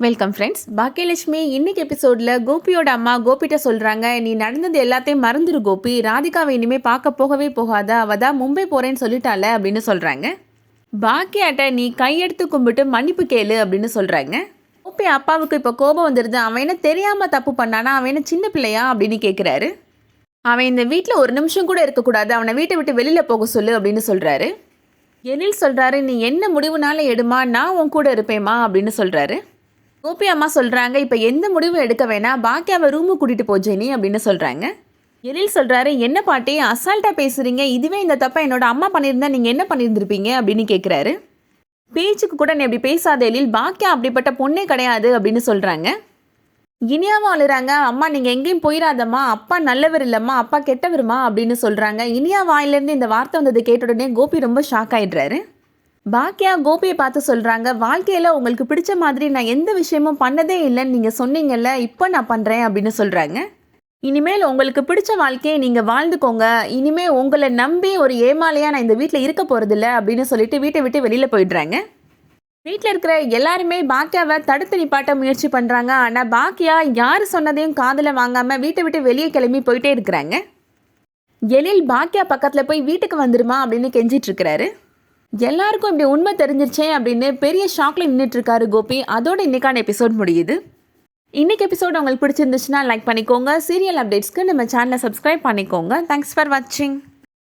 Welcome friends. Baakiyalakshmi இன்னைக்கு எபிசோடில் கோபியோட அம்மா கோபிட்ட சொல்கிறாங்க, நீ நடந்தது எல்லாத்தையும் மறந்துரு கோபி, ராதிகாவை இனிமேல் பார்க்க போகவே போகாத, அவள் தான் மும்பை போகிறேன்னு சொல்லிட்டால அப்படின்னு சொல்கிறாங்க. பாக்கியாட்ட நீ கையெடுத்து கும்பிட்டு மன்னிப்பு கேளு அப்படின்னு சொல்கிறாங்க. கோபி அப்பாவுக்கு இப்போ கோபம் வந்துடுது. அவன் என்ன தெரியாமல் தப்பு பண்ணானா, அவன் என்ன சின்ன பிள்ளையா அப்படின்னு கேட்குறாரு. அவன் இந்த வீட்டில் ஒரு நிமிஷம் கூட இருக்கக்கூடாது, அவனை வீட்டை விட்டு வெளியில் போக சொல்லு அப்படின்னு சொல்கிறாரு. எனில் சொல்கிறாரு, நீ என்ன முடிவுனாலும் எடுமா, நான் உன் கூட இருப்பேம்மா அப்படின்னு சொல்கிறாரு. கோபி அம்மா சொல்கிறாங்க, இப்போ எந்த முடிவும் எடுக்க வேணாம், பாக்கியாவை ரூமுக்கு கூட்டிகிட்டு போ ஜெனி அப்படின்னு சொல்கிறாங்க. எழில் சொல்கிறாரு, என்ன பாட்டி அசால்ட்டாக பேசுகிறீங்க, இதுவே இந்த தப்பை என்னோட அம்மா பண்ணியிருந்தா நீங்கள் என்ன பண்ணியிருந்திருப்பீங்க அப்படின்னு கேட்குறாரு. பேச்சுக்கு கூட நீ அப்படி பேசாத எழில், பாக்கியா அப்படிப்பட்ட பொண்ணே கிடையாது அப்படின்னு சொல்கிறாங்க. இனியாவும் அழுறாங்க, அம்மா நீங்கள் எங்கேயும் போயிடாதம்மா, அப்பா நல்லவர் இல்லைம்மா, அப்பா கெட்டவருமா அப்படின்னு சொல்கிறாங்க. இனியா வாயிலேருந்து இந்த வார்த்தை வந்ததை கேட்ட உடனே கோபி ரொம்ப ஷாக் ஆகிடுறாரு. பாக்கியா கோபியை பார்த்து சொல்கிறாங்க, வாழ்க்கையில் உங்களுக்கு பிடிச்ச மாதிரி நான் எந்த விஷயமும் பண்ணதே இல்லைன்னு நீங்கள் சொன்னீங்கல்ல, இப்போ நான் பண்ணுறேன் அப்படின்னு சொல்கிறாங்க. இனிமேல் உங்களுக்கு பிடிச்ச வாழ்க்கையை நீங்கள் வாழ்ந்துக்கோங்க, இனிமேல் உங்களை நம்பி ஒரு ஏமாலையாக நான் இந்த வீட்டில் இருக்க போகிறதில்ல அப்படின்னு சொல்லிட்டு வீட்டை விட்டு வெளியில் போயிடுறாங்க. வீட்டில் இருக்கிற எல்லாருமே பாக்கியாவை தடுத்து நிப்பாட்ட முயற்சி பண்ணுறாங்க. ஆனால் பாக்கியா யார் சொன்னதையும் காதில் வாங்காமல் வீட்டை விட்டு வெளியே கிளம்பி போயிட்டே இருக்கிறாங்க. எழில் பாக்கியா பக்கத்தில் போய் வீட்டுக்கு வந்துடுமா அப்படின்னு கெஞ்சிட்டு இருக்கிறாரு. எல்லாருக்கும் இப்படி உண்மை தெரிஞ்சிருச்சே அப்படின்னு பெரிய ஷாக்ல நின்றுட்டு இருக்காரு கோபி. அதோட இன்னைக்கான எபிசோட் முடியுது. இன்னைக்கு எபிசோட் உங்களுக்கு பிடிச்சிருந்துச்சுன்னா லைக் பண்ணிக்கோங்க. சீரியல் அப்டேட்ஸ்க்கு நம்ம சேனலை சப்ஸ்கிரைப் பண்ணிக்கோங்க. தேங்க்ஸ் ஃபார் வாட்சிங்.